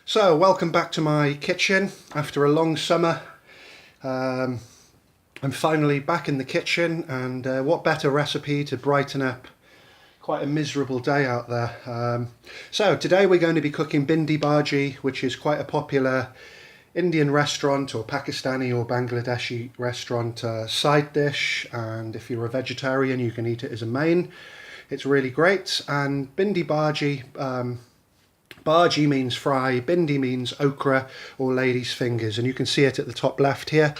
So, welcome back to my kitchen after a long summer. I'm finally back in the kitchen, and what better recipe to brighten up quite a miserable day out there. So today we're going to be cooking Bhindi Bhaji, which is quite a popular Indian restaurant or Pakistani or Bangladeshi restaurant side dish, and if you're a vegetarian you can eat it as a main. It's really great. And Bhindi Bhaji, Bhaji means fry, Bhindi means okra or lady's fingers, and you can see it at the top left here.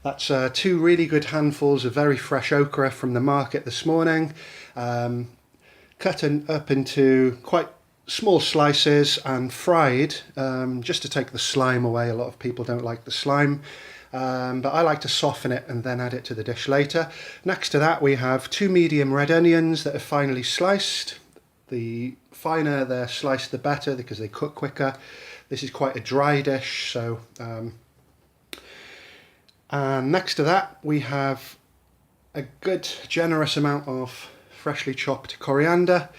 That's two really good handfuls of very fresh okra from the market this morning, cut up into quite small slices and fried, just to take the slime away. A lot of people don't like the slime, but I like to soften it and then add it to the dish later. Next to that we have two medium red onions that are finely sliced. The finer they're sliced the better because they cook quicker. This is quite a dry dish, so and next to that we have a good generous amount of freshly chopped coriander,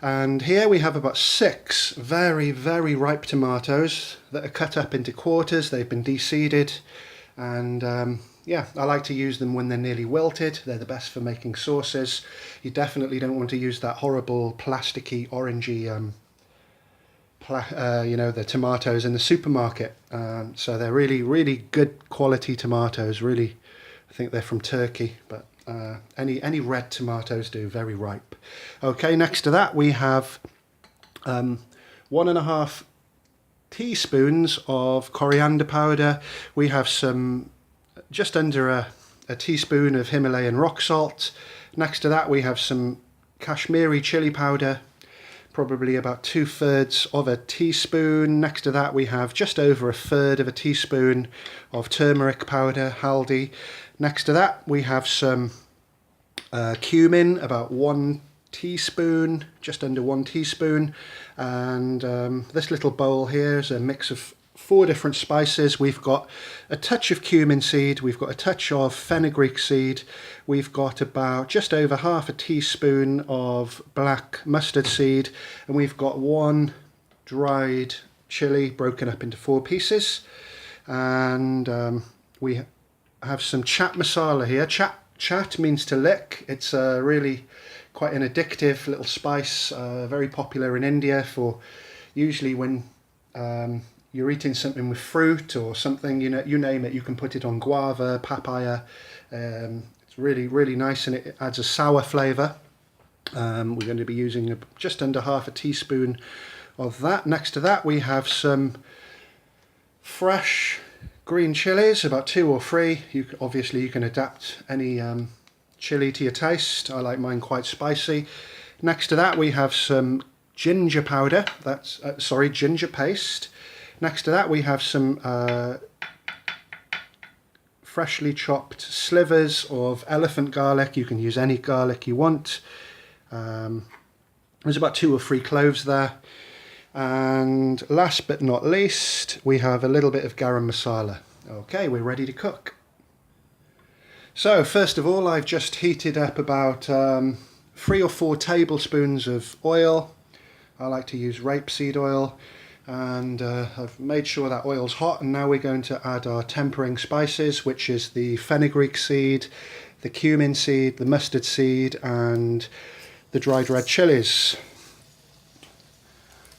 and here we have about 6 very ripe tomatoes that are cut up into quarters. They've been de-seeded, and yeah, I like to use them when they're nearly wilted. They're the best for making sauces. You definitely don't want to use that horrible plasticky orangey you know, the tomatoes in the supermarket. So they're really good quality tomatoes. Really, I think they're from Turkey, but any red tomatoes do, very ripe. Okay, next to that we have 1.5 teaspoons of coriander powder. We have some just under a teaspoon of Himalayan rock salt. Next to that we have some Kashmiri chili powder, probably about 2/3 of a teaspoon. Next to that we have just over 1/3 of a teaspoon of turmeric powder, haldi. Next to that we have some cumin, about 1 teaspoon, just under 1 teaspoon. And this little bowl here is a mix of 4 different spices. We've got a touch of cumin seed, we've got a touch of fenugreek seed, we've got about just over half a teaspoon of black mustard seed, and we've got 1 dried chilli broken up into 4 pieces. And we have some chat masala here. Chat means to lick. It's really quite an addictive little spice, very popular in India for usually when you're eating something with fruit or something, you know, you name it, you can put it on guava, papaya. It's really nice, and it adds a sour flavour. We're going to be using just under half a teaspoon of that. Next to that we have some fresh green chilies, about 2 or 3. Obviously you can adapt any chili to your taste. I like mine quite spicy. Next to that we have some ginger powder, that's ginger paste. Next to that we have some freshly chopped slivers of elephant garlic. You can use any garlic you want. There's about 2 or 3 cloves there. And last but not least, we have a little bit of garam masala. Okay, we're ready to cook. So first of all, I've just heated up about 3 or 4 tablespoons of oil. I like to use rapeseed oil, and I've made sure that oil's hot, and now we're going to add our tempering spices, which is the fenugreek seed, the cumin seed, the mustard seed, and the dried red chilies.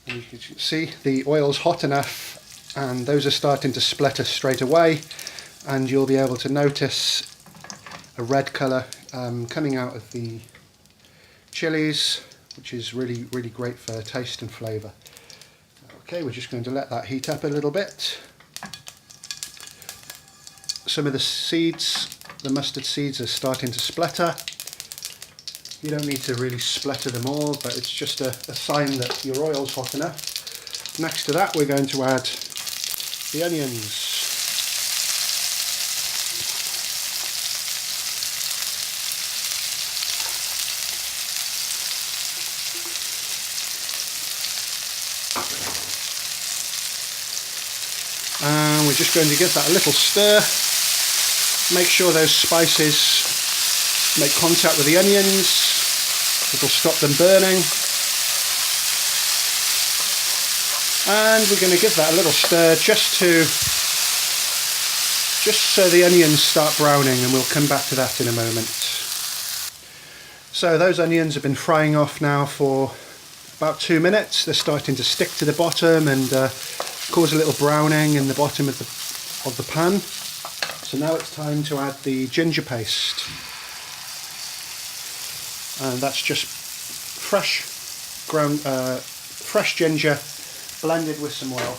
You can see the oil's hot enough, and those are starting to splutter straight away, and you'll be able to notice a red colour coming out of the chilies, which is really great for taste and flavour. Okay, we're just going to let that heat up a little bit. Some of the seeds, the mustard seeds, are starting to splutter. You don't need to really splutter them all, but it's just a sign that your oil's hot enough. Next to that we're going to add the onions. And we're just going to give that a little stir. Make sure those spices make contact with the onions. It'll stop them burning. And we're going to give that a little stir just so the onions start browning, and we'll come back to that in a moment. So those onions have been frying off now for about 2 minutes. They're starting to stick to the bottom and cause a little browning in the bottom of the pan. So now it's time to add the ginger paste, and that's just fresh ginger blended with some oil.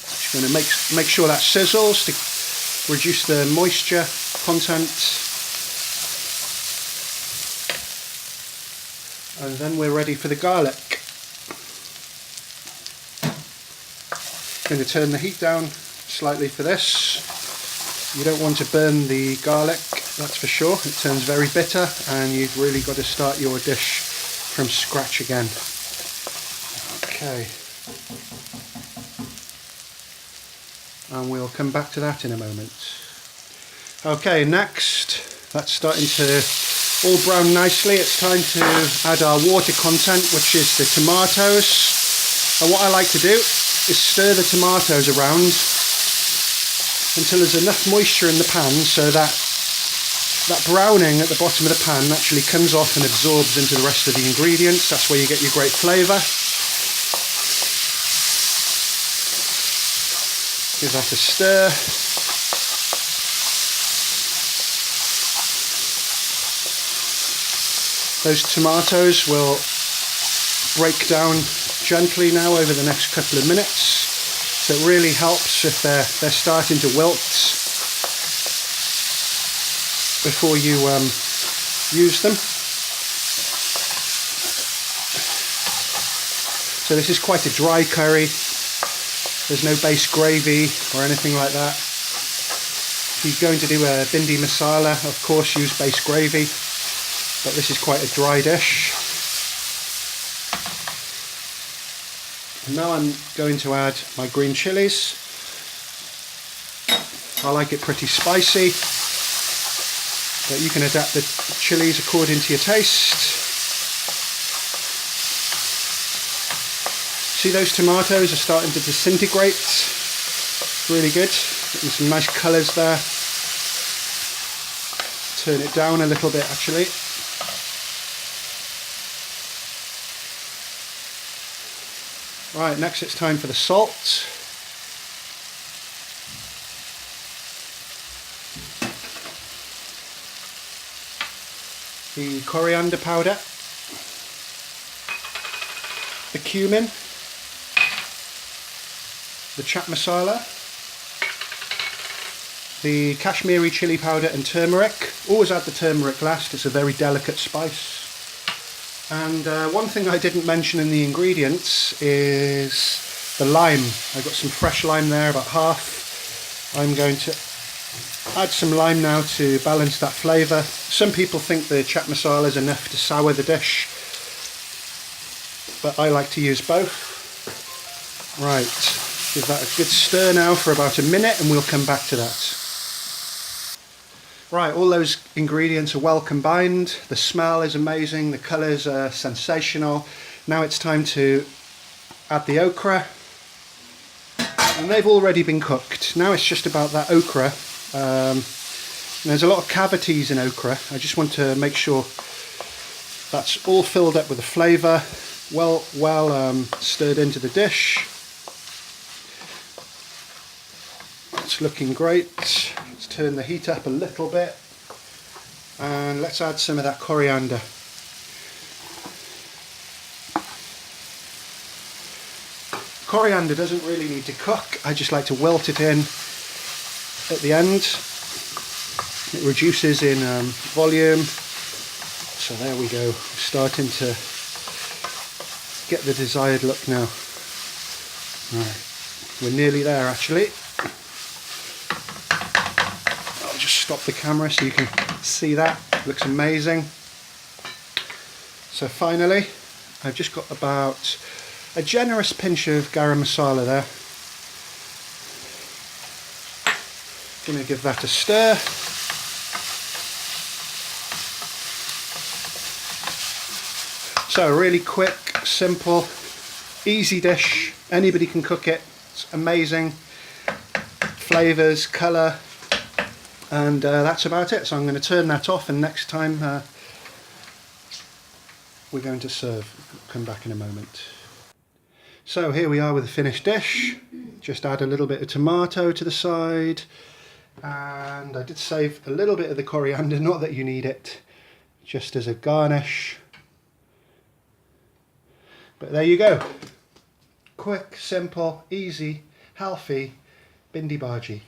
Just going to make sure that sizzles to reduce the moisture content, and then we're ready for the garlic. Going to turn the heat down slightly for this. You don't want to burn the garlic, that's for sure. It turns very bitter, and you've really got to start your dish from scratch again. Okay. And we'll come back to that in a moment. Okay, next, that's starting to all brown nicely. It's time to add our water content, which is the tomatoes. And what I like to do is stir the tomatoes around until there's enough moisture in the pan so that browning at the bottom of the pan actually comes off and absorbs into the rest of the ingredients. That's where you get your great flavour. Give that a stir. Those tomatoes will break down gently now over the next couple of minutes. So it really helps if they're starting to wilt before you use them. So this is quite a dry curry. There's no base gravy or anything like that. If you're going to do a bhindi masala, of course use base gravy, but this is quite a dry dish. And now I'm going to add my green chillies. I like it pretty spicy, but you can adapt the chillies according to your taste. See, those tomatoes are starting to disintegrate. Really good. Getting some nice colours there. Turn it down a little bit actually. Right, next it's time for the salt. The coriander powder. The cumin. The chaat masala, the Kashmiri chili powder and turmeric. Always add the turmeric last, it's a very delicate spice. And one thing I didn't mention in the ingredients is the lime. I've got some fresh lime there, about half. I'm going to add some lime now to balance that flavour. Some people think the chaat masala is enough to sour the dish, but I like to use both. Right. Give that a good stir now for about a minute, and we'll come back to that. Right, all those ingredients are well combined. The smell is amazing, the colours are sensational. Now it's time to add the okra. And they've already been cooked. Now it's just about that okra. There's a lot of cavities in okra. I just want to make sure that's all filled up with the flavour, well stirred into the dish. It's looking great. Let's turn the heat up a little bit and let's add some of that coriander. Coriander doesn't really need to cook. I just like to wilt it in at the end. It reduces in volume. So there we go, starting to get the desired look now. Right, we're nearly there actually. I'll just stop the camera so you can see that. It looks amazing. So finally, I've just got about a generous pinch of garam masala there. Going to give that a stir. So a really quick, simple, easy dish. Anybody can cook it. It's amazing. Flavours, colour, and that's about it. So I'm going to turn that off, and next time we're going to serve. Come back in a moment. So here we are with the finished dish. Just add a little bit of tomato to the side, and I did save a little bit of the coriander, not that you need it, just as a garnish. But there you go. Quick, simple, easy, healthy Bhindi Bhaji.